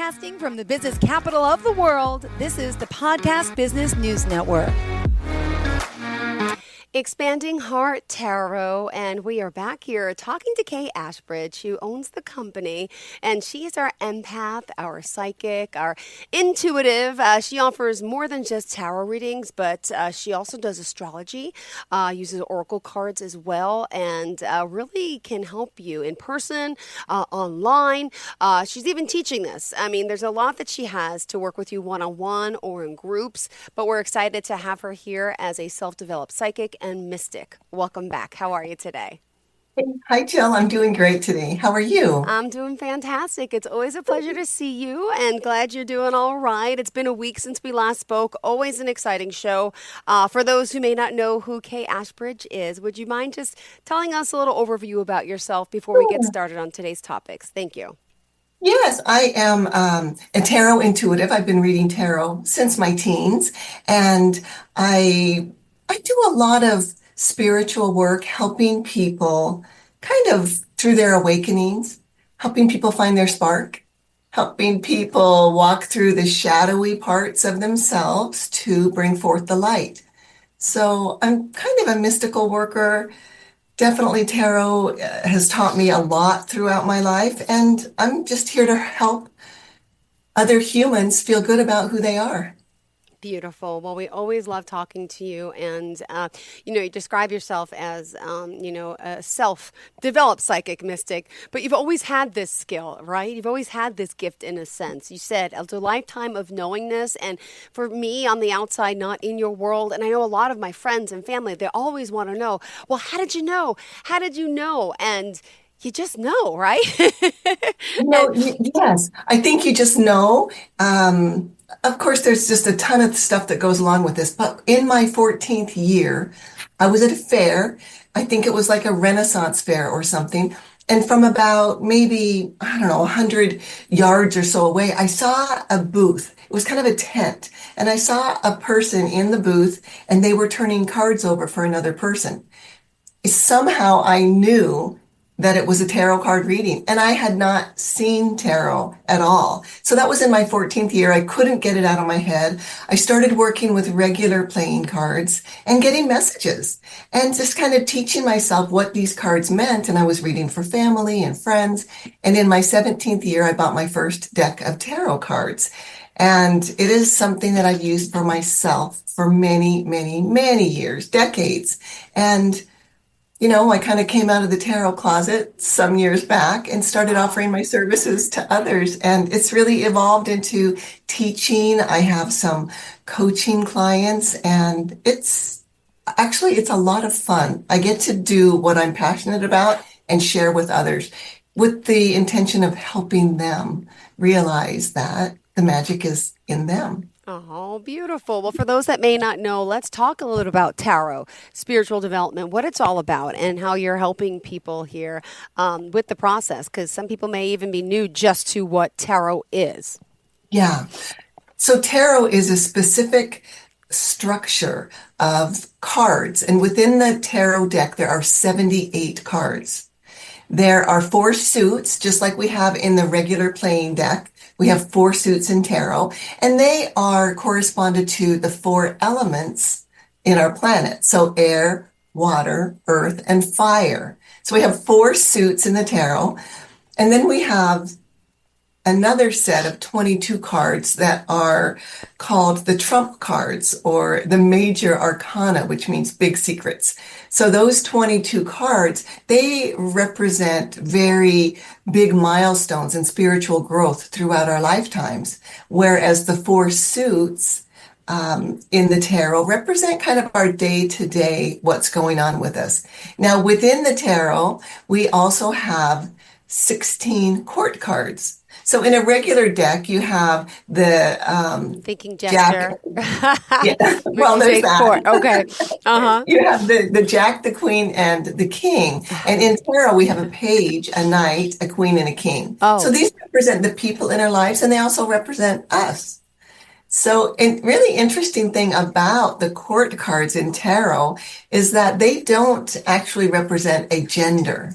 Broadcasting from the business capital of the world, this is the Podcast Business News Network. Expanding Heart Tarot, and we are back here talking to Kaye Ashbridge, who owns the company, and she is our empath, our psychic, our intuitive. She offers more than just tarot readings, but she also does astrology, uses oracle cards as well, and really can help you in person, online. She's even teaching this. I mean, there's a lot that she has to work with you one-on-one or in groups, but we're excited to have her here as a self-developed psychic and mystic. Welcome back. How are you today? Hi, Jill. I'm doing great today. How are you? I'm doing fantastic. It's always a pleasure to see you and glad you're doing all right. It's been a week since we last spoke. Always an exciting show. For those who may not know who Kaye Ashbridge is, would you mind just telling us a little overview about yourself before we get started on today's topics? Thank you. Yes, I am a tarot intuitive. I've been reading tarot since my teens, and I do a lot of spiritual work, helping people kind of through their awakenings, helping people find their spark, helping people walk through the shadowy parts of themselves to bring forth the light. So I'm kind of a mystical worker. Definitely tarot has taught me a lot throughout my life, and I'm just here to help other humans feel good about who they are. Beautiful. Well, we always love talking to you, and you describe yourself as a self-developed psychic mystic, but you've always had this skill, right? You've always had this gift in a sense. You said it's a lifetime of knowingness, and for me on the outside, not in your world, and I know a lot of my friends and family, they always want to know, well, how did you know? How did you know? And you just know, right? Yes, I think you just know. Of course, there's just a ton of stuff that goes along with this. But in my 14th year, I was at a fair. I think it was like a Renaissance fair or something. And from about maybe, 100 yards or so away, I saw a booth. It was kind of a tent. And I saw a person in the booth, and they were turning cards over for another person. Somehow I knew that it was a tarot card reading, and I had not seen tarot at all. So that was in my 14th year. I couldn't get it out of my head. I started working with regular playing cards and getting messages and just kind of teaching myself what these cards meant. And I was reading for family and friends. And in my 17th year, I bought my first deck of tarot cards. And it is something that I've used for myself for many, many, many years, decades. And I kind of came out of the tarot closet some years back and started offering my services to others. And it's really evolved into teaching. I have some coaching clients, and it's a lot of fun. I get to do what I'm passionate about and share with others with the intention of helping them realize that the magic is in them. Oh, beautiful. Well, for those that may not know, let's talk a little about tarot, spiritual development, what it's all about, and how you're helping people here with the process, because some people may even be new just to what tarot is. Yeah. So tarot is a specific structure of cards, and within the tarot deck, there are 78 cards. There are 4 suits, just like we have in the regular playing deck. We have 4 suits in tarot, and they are corresponded to the 4 elements in our planet. So air, water, earth, and fire. So we have 4 suits in the tarot. And then we have another set of 22 cards that are called the trump cards, or the major arcana, which means big secrets. So those 22 cards, they represent very big milestones in spiritual growth throughout our lifetimes, whereas the 4 suits in the tarot represent kind of our day-to-day, what's going on with us. Now, within the tarot, we also have 16 court cards. So in a regular deck, you have the thinking gesture. Yeah. Well, there's that. Court. Okay. Uh-huh. You have the Jack, the Queen, and the King. And in tarot, we have a page, a knight, a queen, and a king. Oh. So these represent the people in our lives, and they also represent us. So a really interesting thing about the court cards in tarot is that they don't actually represent a gender.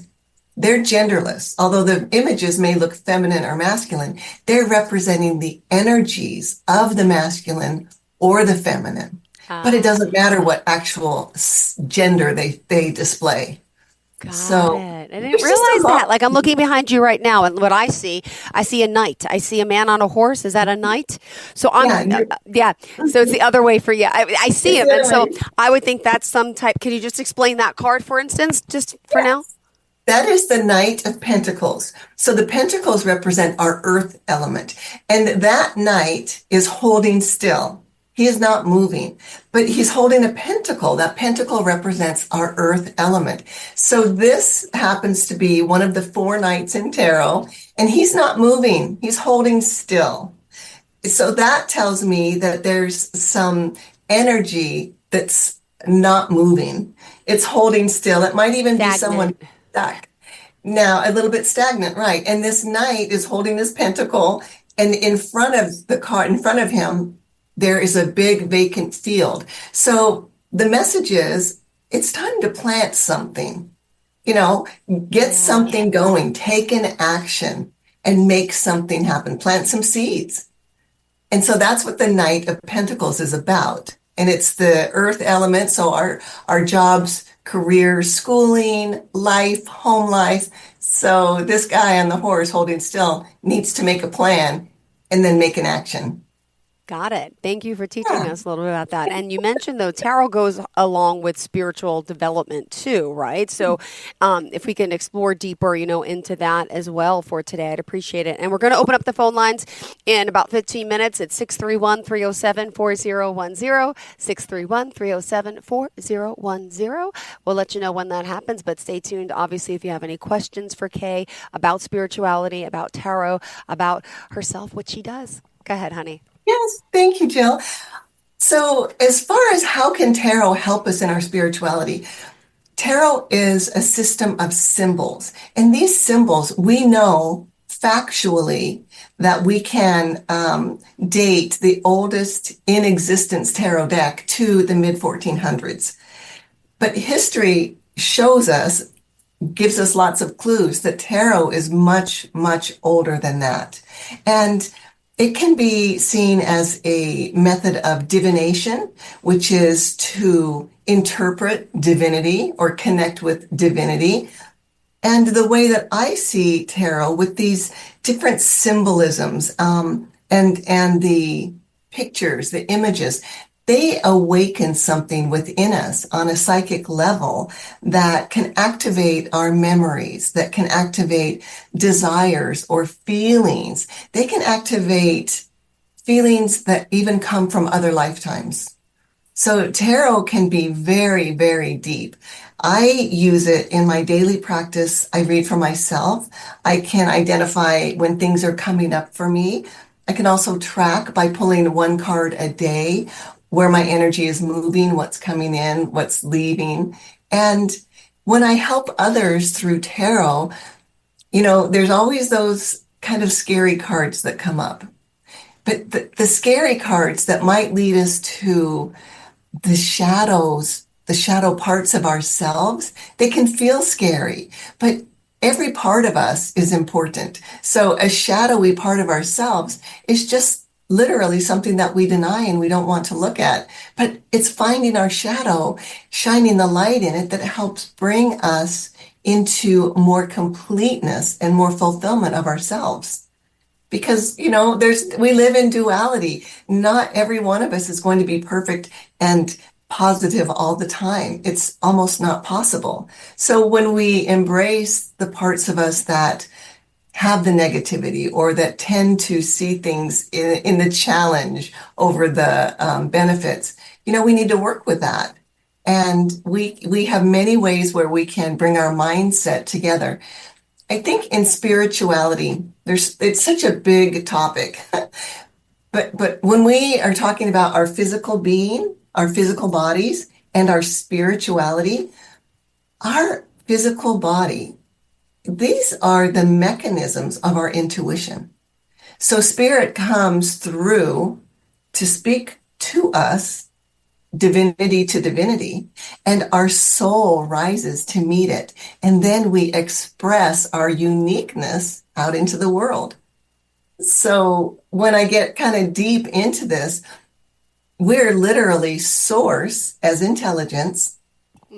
they're genderless. Although the images may look feminine or masculine, they're representing the energies of the masculine or the feminine. But it doesn't matter what actual gender they display. Got So it. I didn't there's just a realize that. lot. Like I'm looking behind you right now, and what I see a knight. I see a man on a horse. Is that a knight? So Yeah, yeah. So it's the other way for you. I see it's him, the and other so way. I would think that's some type. Can you just explain that card, for instance, just for now? That is the Knight of Pentacles. So the pentacles represent our earth element. And that knight is holding still. He is not moving, but he's holding a pentacle. That pentacle represents our earth element. So this happens to be one of the four knights in tarot, and he's not moving. He's holding still. So that tells me that there's some energy that's not moving. It's holding still. It might even be someone Stagnant. stuck. Now, a little bit stagnant, right? And this knight is holding this pentacle, and in front of the car, in front of him, there is a big vacant field. So the message is it's time to plant something, you know, get Yeah. something going, take an action and make something happen, plant some seeds. And so that's what the Knight of Pentacles is about. And it's the earth element. So our jobs, careers, schooling, life, home life. So this guy on the horse holding still needs to make a plan and then make an action. Got it. Thank you for teaching Yeah. us a little bit about that. And you mentioned, though, tarot goes along with spiritual development too, right? So if we can explore deeper, into that as well for today, I'd appreciate it. And we're going to open up the phone lines in about 15 minutes at 631-307-4010, 631-307-4010. We'll let you know when that happens, but stay tuned. Obviously, if you have any questions for Kaye about spirituality, about tarot, about herself, what she does. Go ahead, honey. Yes, thank you, Jill. So as far as how can tarot help us in our spirituality, tarot is a system of symbols. And these symbols, we know factually that we can date the oldest in existence tarot deck to the mid 1400s. But history shows us, gives us lots of clues that tarot is much, much older than that. And it can be seen as a method of divination, which is to interpret divinity or connect with divinity. And the way that I see tarot with these different symbolisms and the pictures, the images, they awaken something within us on a psychic level that can activate our memories, that can activate desires or feelings. They can activate feelings that even come from other lifetimes. So tarot can be very, very deep. I use it in my daily practice. I read for myself. I can identify when things are coming up for me. I can also track by pulling one card a day where my energy is moving, what's coming in, what's leaving. And when I help others through tarot, there's always those kind of scary cards that come up. But the scary cards that might lead us to the shadows, the shadow parts of ourselves, they can feel scary, but every part of us is important. So a shadowy part of ourselves is just literally something that we deny and we don't want to look at. But it's finding our shadow, shining the light in it that helps bring us into more completeness and more fulfillment of ourselves. Because, we live in duality. Not every one of us is going to be perfect and positive all the time. It's almost not possible. So when we embrace the parts of us that have the negativity or that tend to see things in the challenge over the benefits, we need to work with that. And we have many ways where we can bring our mindset together. I think in spirituality, it's such a big topic. But when we are talking about our physical being, our physical bodies, and our spirituality, our physical body, these are the mechanisms of our intuition. So spirit comes through to speak to us divinity to divinity, and our soul rises to meet it. And then we express our uniqueness out into the world. So when I get kind of deep into this, we're literally source as intelligence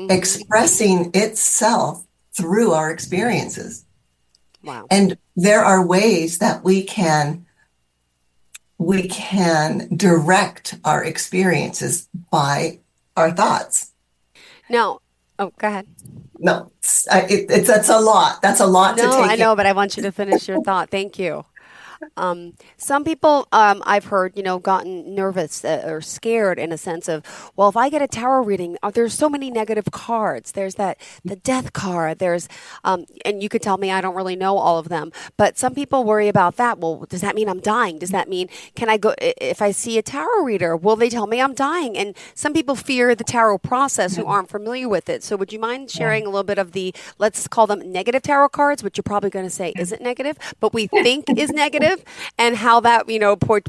expressing itself through our experiences. Wow. And there are ways that we can direct our experiences by our thoughts. Now, oh, go ahead. No, that's a lot. That's a lot to No, I take in. know, but I want you to finish your thought. Thank you. Some people I've heard, gotten nervous or scared in a sense of, well, if I get a tarot reading, there's so many negative cards. There's the death card. And you could tell me I don't really know all of them, but some people worry about that. Well, does that mean I'm dying? Does that mean, can I go, if I see a tarot reader, will they tell me I'm dying? And some people fear the tarot process who aren't familiar with it. So would you mind sharing a little bit of let's call them negative tarot cards, which you're probably going to say isn't negative, but we think is negative, and how that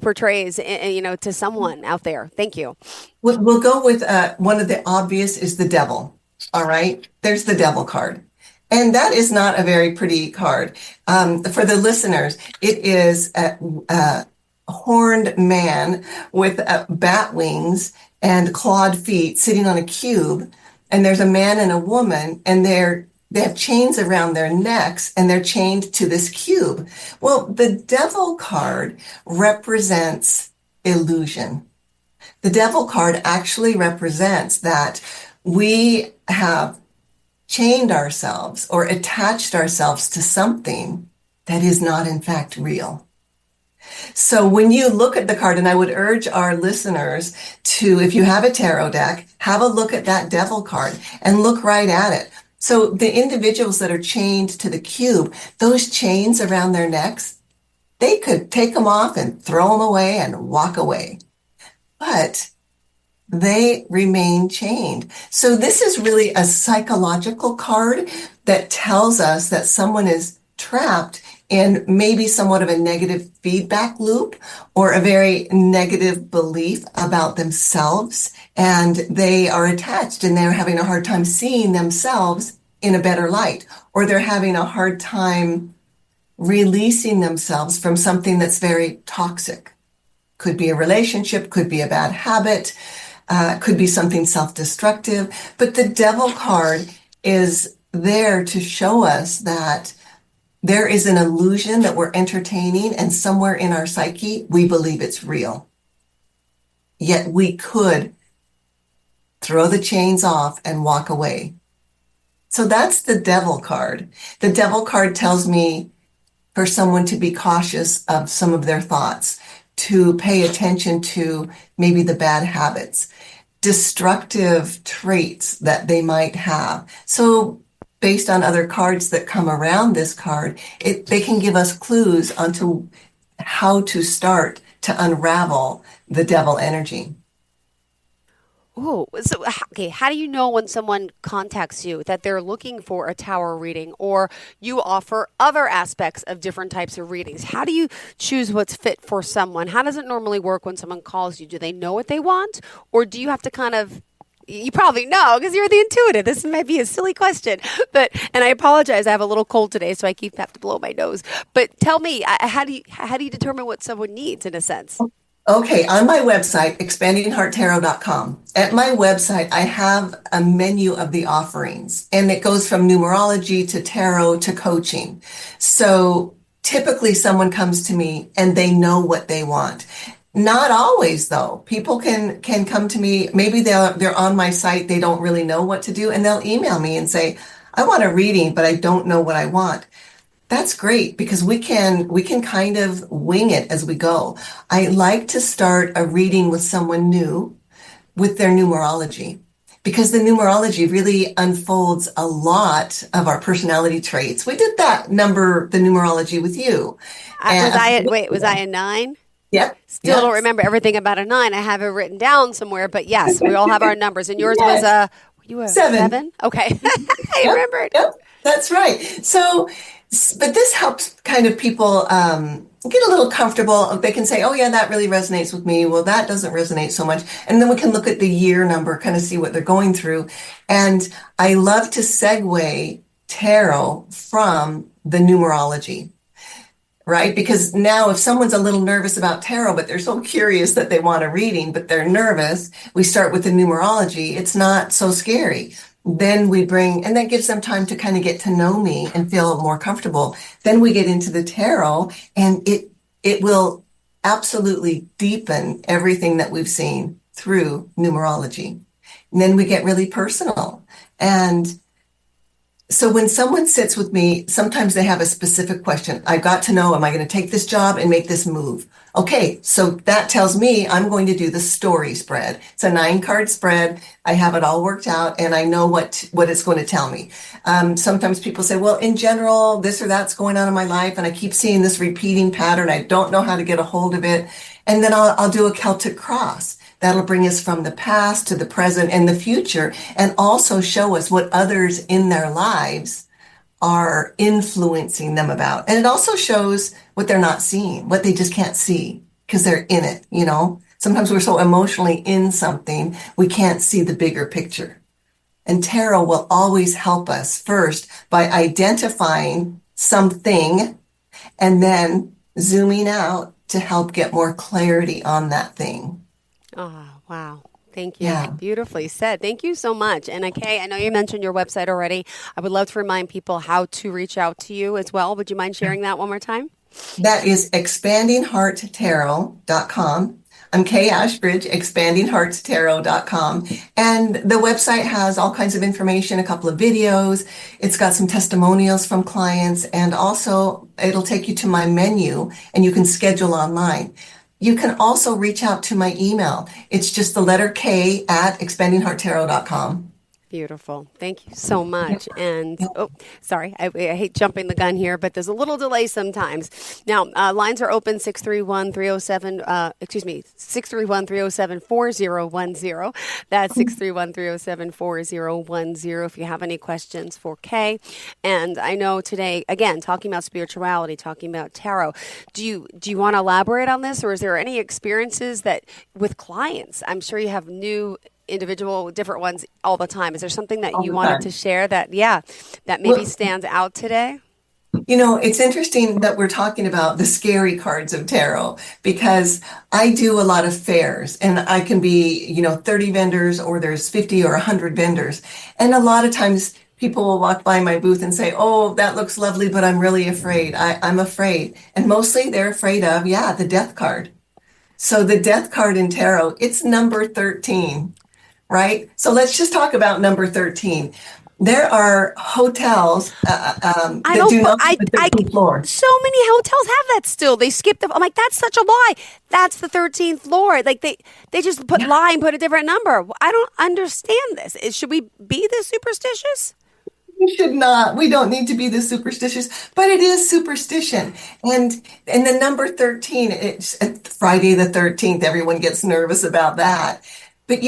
portrays to someone out there. Thank you. We'll go with one of the obvious is the devil. All right, there's the devil card. And that is not a very pretty card. For the listeners, it is a horned man with bat wings and clawed feet sitting on a cube. And there's a man and a woman, and they have chains around their necks, and they're chained to this cube. Well, the devil card represents illusion. The devil card actually represents that we have chained ourselves or attached ourselves to something that is not in fact real. So when you look at the card, and I would urge our listeners to, if you have a tarot deck, have a look at that devil card and look right at it. So the individuals that are chained to the cube, those chains around their necks, they could take them off and throw them away and walk away. But they remain chained. So this is really a psychological card that tells us that someone is trapped in maybe somewhat of a negative feedback loop or a very negative belief about themselves. And they are attached and they're having a hard time seeing themselves in a better light, or they're having a hard time releasing themselves from something that's very toxic. Could be a relationship, could be a bad habit, could be something self-destructive. But the devil card is there to show us that there is an illusion that we're entertaining, and somewhere in our psyche, we believe it's real. Yet we could throw the chains off and walk away. So that's the devil card. The devil card tells me for someone to be cautious of some of their thoughts, to pay attention to maybe the bad habits, destructive traits that they might have. So based on other cards that come around this card, they can give us clues onto how to start to unravel the devil energy. Oh, so okay. How do you know when someone contacts you that they're looking for a tarot reading, or you offer other aspects of different types of readings? How do you choose what's fit for someone? How does it normally work when someone calls you? Do they know what they want, or do you have to kind of? You probably know because you're the intuitive. This might be a silly question, and I apologize. I have a little cold today, so I have to blow my nose. But tell me, how do you determine what someone needs in a sense? Okay, on my website, expandinghearttarot.com, at my website, I have a menu of the offerings, and it goes from numerology to tarot to coaching. So typically someone comes to me and they know what they want. Not always, though. People can come to me, maybe they're on my site, they don't really know what to do, and they'll email me and say, I want a reading, but I don't know what I want. That's great because we can kind of wing it as we go. I like to start a reading with someone new with their numerology, because the numerology really unfolds a lot of our personality traits. We did the numerology with you. Was I a 9? Yep. Still don't remember everything about a 9. I have it written down somewhere, but yes, we all have our numbers. And yours was you were 7? Okay. I Yep. remembered. Yep. That's right. So, but this helps kind of people get a little comfortable. They can say, oh yeah, that really resonates with me. Well, that doesn't resonate so much. And then we can look at the year number, kind of see what they're going through. And I love to segue tarot from the numerology, right? Because now if someone's a little nervous about tarot, but they're so curious that they want a reading, but they're nervous, we start with the numerology. It's not so scary. Then we bring, and that gives them time to kind of get to know me and feel more comfortable. Then we get into the tarot, and it will absolutely deepen everything that we've seen through numerology. And then we get really personal. And so when someone sits with me, sometimes they have a specific question. I've got to know, am I going to take this job and make this move? Okay, so that tells me I'm going to do the story spread. It's a 9-card spread. I have it all worked out, and I know what it's going to tell me. Sometimes people say, well, in general, this or that's going on in my life, and I keep seeing this repeating pattern. I don't know how to get a hold of it. And then I'll do a Celtic cross. That'll bring us from the past to the present and the future, and also show us what others in their lives are influencing them about. And it also shows what they're not seeing, what they just can't see because they're in it, you know? Sometimes we're so emotionally in something, we can't see the bigger picture. And tarot will always help us first by identifying something and then zooming out to help get more clarity on that thing. Oh, wow. Thank you. Yeah. Beautifully said. Thank you so much. And Kaye, I know you mentioned your website already. I would love to remind people how to reach out to you as well. Would you mind sharing that one more time? That is expandinghearttarot.com. I'm Kaye Ashbridge, expandinghearttarot.com. And the website has all kinds of information, a couple of videos. It's got some testimonials from clients, and also it'll take you to my menu and you can schedule online. You can also reach out to my email. It's just the letter K at expandinghearttarot.com. Beautiful. Thank you so much. And oh, sorry, I hate jumping the gun here, but there's a little delay sometimes. Now, lines are open 631-307-4010. That's 631-307-4010 if you have any questions for Kaye. And I know today, again, talking about spirituality, talking about tarot, do you want to elaborate on this, or is there any experiences that with clients? I'm sure you have new individual different ones all the time. Is there something that you wanted to share that maybe stands out today? You know, it's interesting that we're talking about the scary cards of tarot, because I do a lot of fairs, and I can be, 30 vendors, or there's 50 or 100 vendors. And a lot of times people will walk by my booth and say, oh, that looks lovely, but I'm really afraid. I'm afraid. And mostly they're afraid of, the death card. So the death card in tarot, it's number 13. Right? So let's just talk about number 13. There are hotels that do not have the 13th floor. So many hotels have that still. They skip I'm like, that's such a lie. That's the 13th floor. Like they just put lie and put a different number. I don't understand this. Should we be this superstitious? We should not. We don't need to be this superstitious, but it is superstition. And the number 13, it's Friday the 13th. Everyone gets nervous about that. But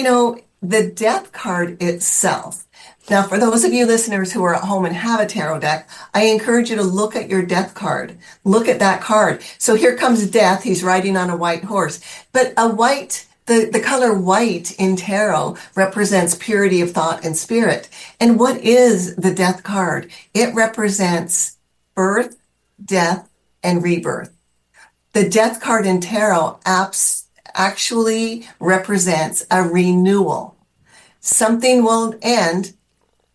the death card itself. Now, for those of you listeners who are at home and have a tarot deck, I encourage you to look at your death card. Look at that card. So here comes death. He's riding on a white horse. But the color white in tarot represents purity of thought and spirit. And what is the death card? It represents birth, death, and rebirth. The death card in tarot actually represents a renewal. Something will end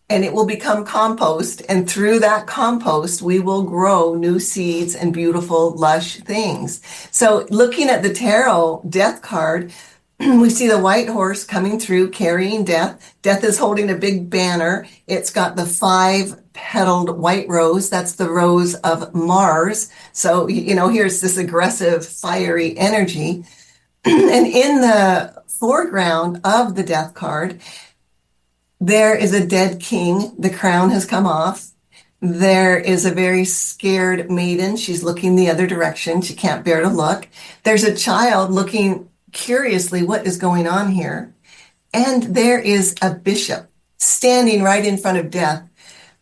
and it will become compost. And through that compost, we will grow new seeds and beautiful, lush things. So looking at the tarot death card, we see the white horse coming through carrying death. Death is holding a big banner. It's got the 5-petaled white rose. That's the rose of Mars. So, here's this aggressive, fiery energy. And in the foreground of the death card, there is a dead king. The crown has come off. There is a very scared maiden. She's looking the other direction. She can't bear to look. There's a child looking curiously, what is going on here? And there is a bishop standing right in front of death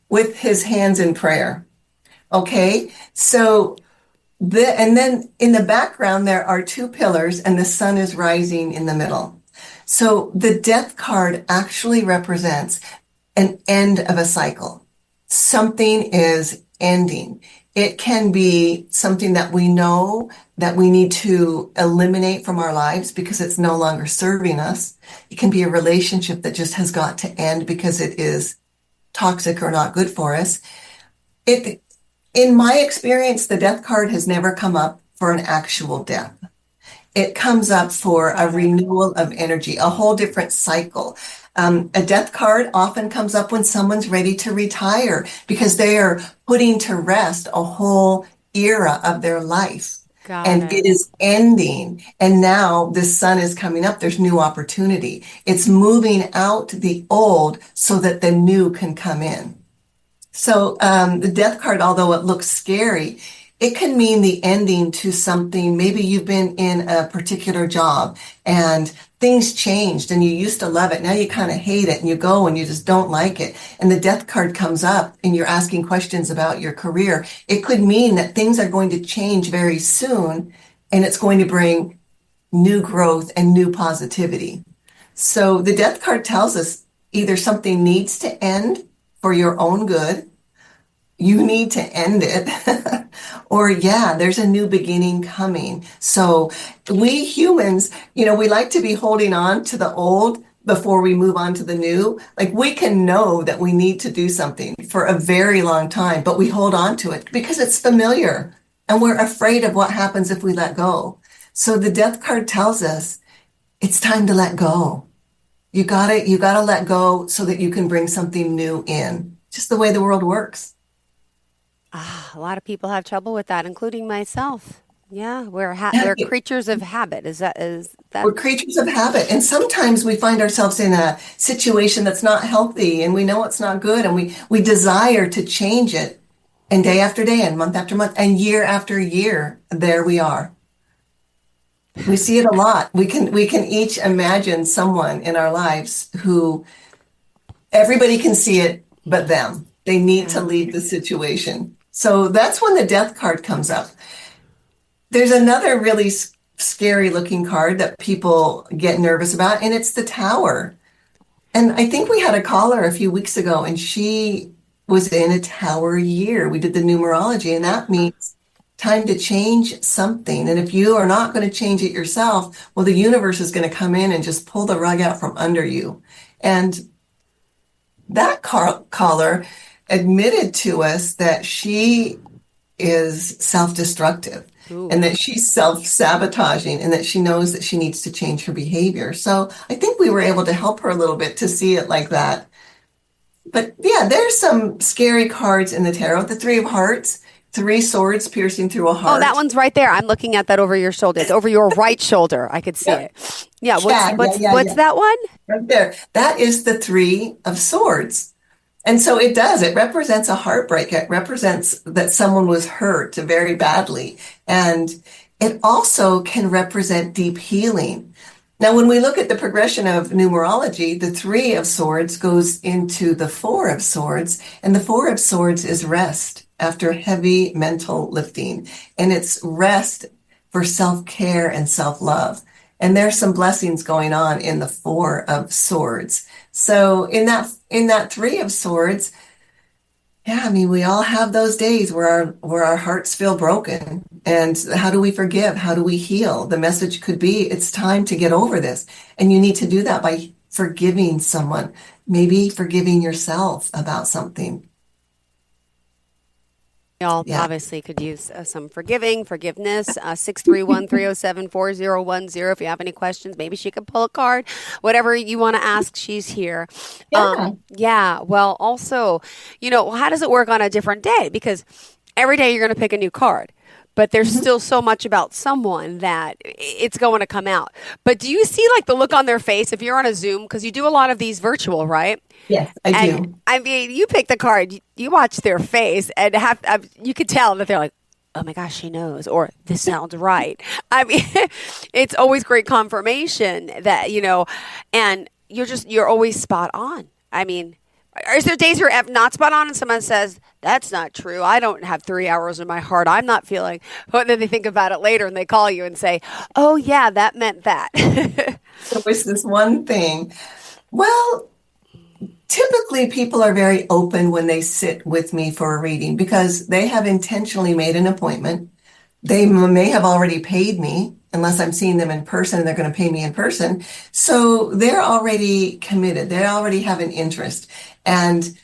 with his hands in prayer. Okay, so And then in the background, there are two pillars, and the sun is rising in the middle. So the death card actually represents an end of a cycle. Something is ending. It can be something that we know that we need to eliminate from our lives because it's no longer serving us. It can be a relationship that just has got to end because it is toxic or not good for us. In my experience, the death card has never come up for an actual death. It comes up for a renewal of energy, a whole different cycle. A death card often comes up when someone's ready to retire because they are putting to rest a whole era of their life. And it is ending. And now the sun is coming up. There's new opportunity. It's moving out the old so that the new can come in. So the death card, although it looks scary, it can mean the ending to something. Maybe you've been in a particular job and things changed and you used to love it. Now you kind of hate it and you go and you just don't like it. And the death card comes up and you're asking questions about your career. It could mean that things are going to change very soon and it's going to bring new growth and new positivity. So the death card tells us either something needs to end for your own good, you need to end it, or there's a new beginning coming. So we humans, we like to be holding on to the old before we move on to the new. Like we can know that we need to do something for a very long time, but we hold on to it because it's familiar and we're afraid of what happens if we let go. So the death card tells us it's time to let go. You gotta let go so that you can bring something new in. Just the way the world works. A lot of people have trouble with that, including myself. Yeah, we're Yeah, creatures of habit. Is that we're creatures of habit. And sometimes we find ourselves in a situation that's not healthy and we know it's not good and we desire to change it. And day after day and month after month and year after year, there we are. We see it a lot. We can each imagine someone in our lives who everybody can see it but them. They need to leave the situation. So that's when the death card comes up. There's another really scary looking card that people get nervous about, and it's the Tower. And I think we had a caller a few weeks ago, and she was in a Tower year. We did the numerology, and that means time to change something. And if you are not going to change it yourself, well, the universe is going to come in and just pull the rug out from under you. And that caller admitted to us that she is self-destructive and that she's self-sabotaging and that she knows that she needs to change her behavior. So I think we were able to help her a little bit to see it like that. But yeah, there's some scary cards in the tarot. The Three of Hearts, three swords piercing through a heart. Oh, that one's right there. I'm looking at that over your shoulder. It's over your right shoulder. I could see it. Yeah. What's that one? Right there. That is the Three of Swords. And so it represents a heartbreak. It represents that someone was hurt very badly. And it also can represent deep healing. Now, when we look at the progression of numerology, the Three of Swords goes into the Four of Swords, and the Four of Swords is rest after heavy mental lifting. And it's rest for self-care and self-love. And there's some blessings going on in the Four of Swords. So in that Three of Swords, we all have those days where our hearts feel broken. And how do we forgive? How do we heal? The message could be, it's time to get over this. And you need to do that by forgiving someone, maybe forgiving yourself about something. Y'all obviously could use some forgiveness. 631-307-4010. If you have any questions, maybe she could pull a card. Whatever you want to ask, she's here. Well, also, how does it work on a different day? Because every day you're going to pick a new card. But there's still so much about someone that it's going to come out. But do you see like the look on their face if you're on a Zoom? Because you do a lot of these virtual, right? Yes, I do. I mean, you pick the card, you watch their face, and you could tell that they're like, oh my gosh, she knows, or this sounds right. I mean, it's always great confirmation that, and you're always spot on. I mean, Is there days you're not spot on and someone says, that's not true. I don't have 3 hours in my heart. I'm not feeling. But then they think about it later and they call you and say, oh, yeah, that meant that. There was this one thing. Well, typically people are very open when they sit with me for a reading because they have intentionally made an appointment. They may have already paid me unless I'm seeing them in person and they're going to pay me in person. So they're already committed. They already have an interest. And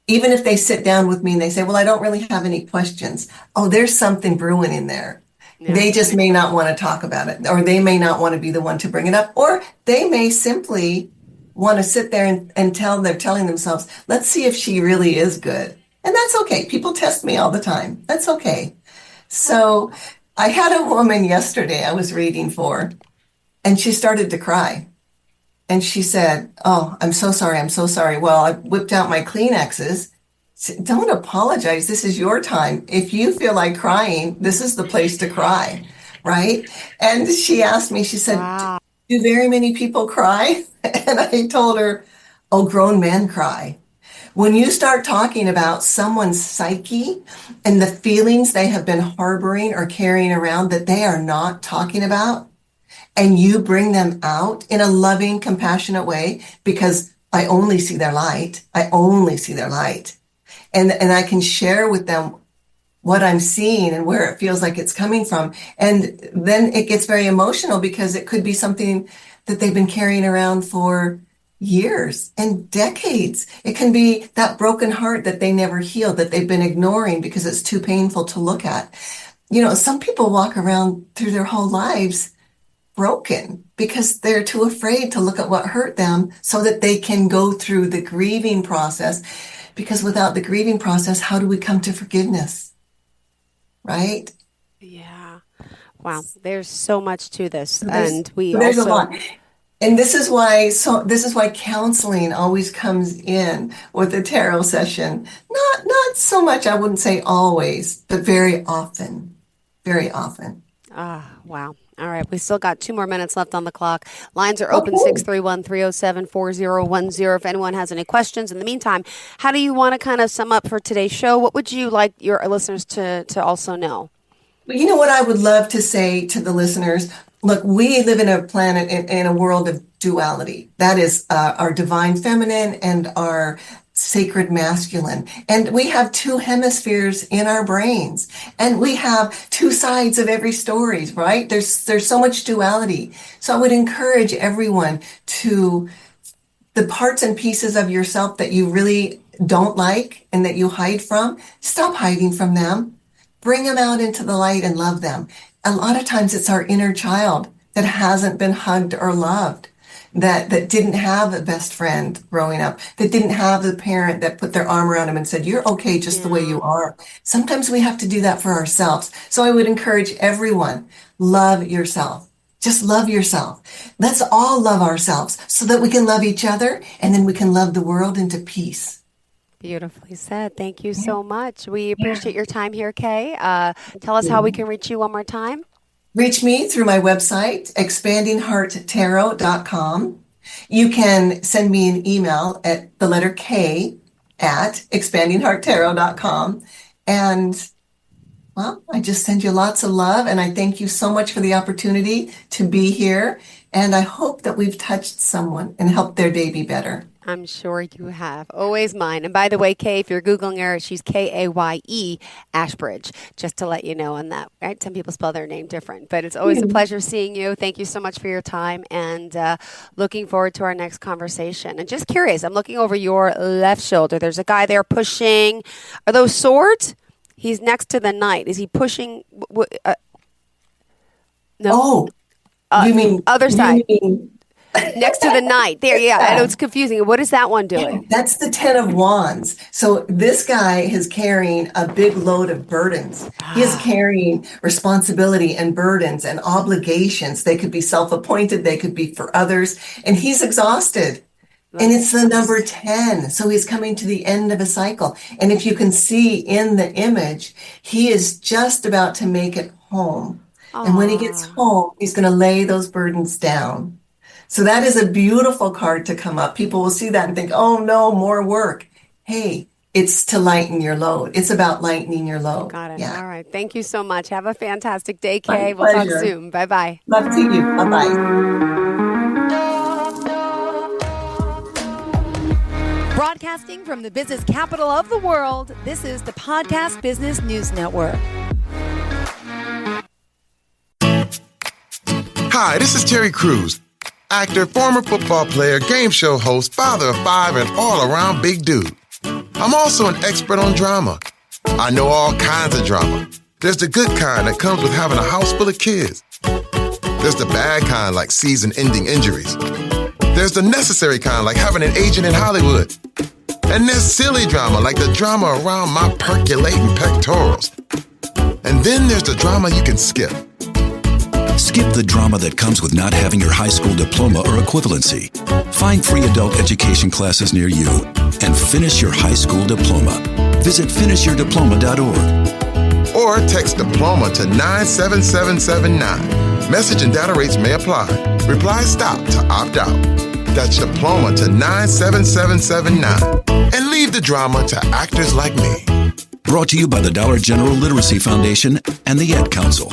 even if they sit down with me and they say, well, I don't really have any questions. Oh, there's something brewing in there. Yeah. They just may not want to talk about it, or they may not want to be the one to bring it up, or they may simply want to sit there and they're telling themselves, let's see if she really is good. And that's okay. People test me all the time. That's okay. So I had a woman yesterday I was reading for, and she started to cry. And she said, oh, I'm so sorry. I'm so sorry. Well, I whipped out my Kleenexes. Don't apologize. This is your time. If you feel like crying, this is the place to cry, right? And she asked me, she said, Wow. do very many people cry? And I told her, oh, grown men cry. When you start talking about someone's psyche and the feelings they have been harboring or carrying around that they are not talking about, and you bring them out in a loving, compassionate way, because I only see their light. I only see their light. And I can share with them what I'm seeing and where it feels like it's coming from. And then it gets very emotional because it could be something that they've been carrying around for years and decades. It can be that broken heart that they never healed, that they've been ignoring because it's too painful to look at. You know, some people walk around through their whole lives broken because they're too afraid to look at what hurt them so that they can go through the grieving process. Because without the grieving process, how do we come to forgiveness? Right? Yeah. Wow. There's so much to this. So And we there's a also, lot. And this is why counseling always comes in with a tarot session. Not so much, I wouldn't say always, but very often. Very often. wow. All right. We still got 2 more minutes left on the clock. Lines are open, Okay. 631-307-4010. If anyone has any questions. In the meantime, how do you want to kind of sum up for today's show? What would you like your listeners to also know? Well, you know what I would love to say to the listeners? Look, we live in a planet, in a world of duality. That is our divine feminine and our sacred masculine. And we have two hemispheres in our brains. And we have two sides of every story, right? There's so much duality. So I would encourage everyone to, the parts and pieces of yourself that you really don't like and that you hide from, stop hiding from them. Bring them out into the light and love them. A lot of times it's our inner child that hasn't been hugged or loved, that didn't have a best friend growing up, that didn't have the parent that put their arm around them and said, you're okay just the way Yeah. you are. Sometimes we have to do that for ourselves. So I would encourage everyone, love yourself. Just love yourself. Let's all love ourselves so that we can love each other and then we can love the world into peace. Beautifully said. Thank you so much. We Yeah. appreciate your time here, Kay. Tell us how we can reach you one more time. Reach me through my website, expandinghearttarot.com. You can send me an email at the letter K at expandinghearttarot.com. And well, I just send you lots of love and I thank you so much for the opportunity to be here. And I hope that we've touched someone and helped their day be better. I'm sure you have. Always mine. And by the way, Kay, if you're Googling her, she's Kaye Ashbridge, just to let you know on that, right? Some people spell their name different, but it's always a pleasure seeing you. Thank you so much for your time and looking forward to our next conversation. And just curious, I'm looking over your left shoulder. There's a guy there pushing. Are those swords? He's next to the knight. Is he pushing? No. Oh, Other you side. mean Next to the knight. There, yeah. I know it's confusing. What is that one doing? That's the Ten of Wands. So this guy is carrying a big load of burdens. He is carrying responsibility and burdens and obligations. They could be self-appointed, they could be for others, and he's exhausted. And it's the number 10. So he's coming to the end of a cycle. And if you can see in the image, he is just about to make it home. And when he gets Aw. home, he's going to lay those burdens down. So that is a beautiful card to come up. People will see that and think, oh no, more work. hey, it's to lighten your load. It's about lightening your load. Got it. Yeah. All right. Thank you so much. Have a fantastic day, My Kaye. We'll talk pleasure. soon. Bye-bye. Love to you. Bye-bye. Broadcasting from the business capital of the world, this is the Podcast Business News Network. Hi, this is Terry Crews, actor, former football player, game show host, father of 5, and all-around big dude. I'm also an expert on drama. I know all kinds of drama. There's the good kind that comes with having a house full of kids. There's the bad kind like season-ending injuries. There's the necessary kind like having an agent in Hollywood. And there's silly drama like the drama around my percolating pectorals. And then there's the drama you can skip. Skip the drama that comes with not having your high school diploma or equivalency. Find free adult education classes near you and finish your high school diploma. Visit finishyourdiploma.org. Or text diploma to 97779. Message and data rates may apply. Reply STOP to opt out. That's diploma to 97779. And leave the drama to actors like me. Brought to you by the Dollar General Literacy Foundation and the Ad Council.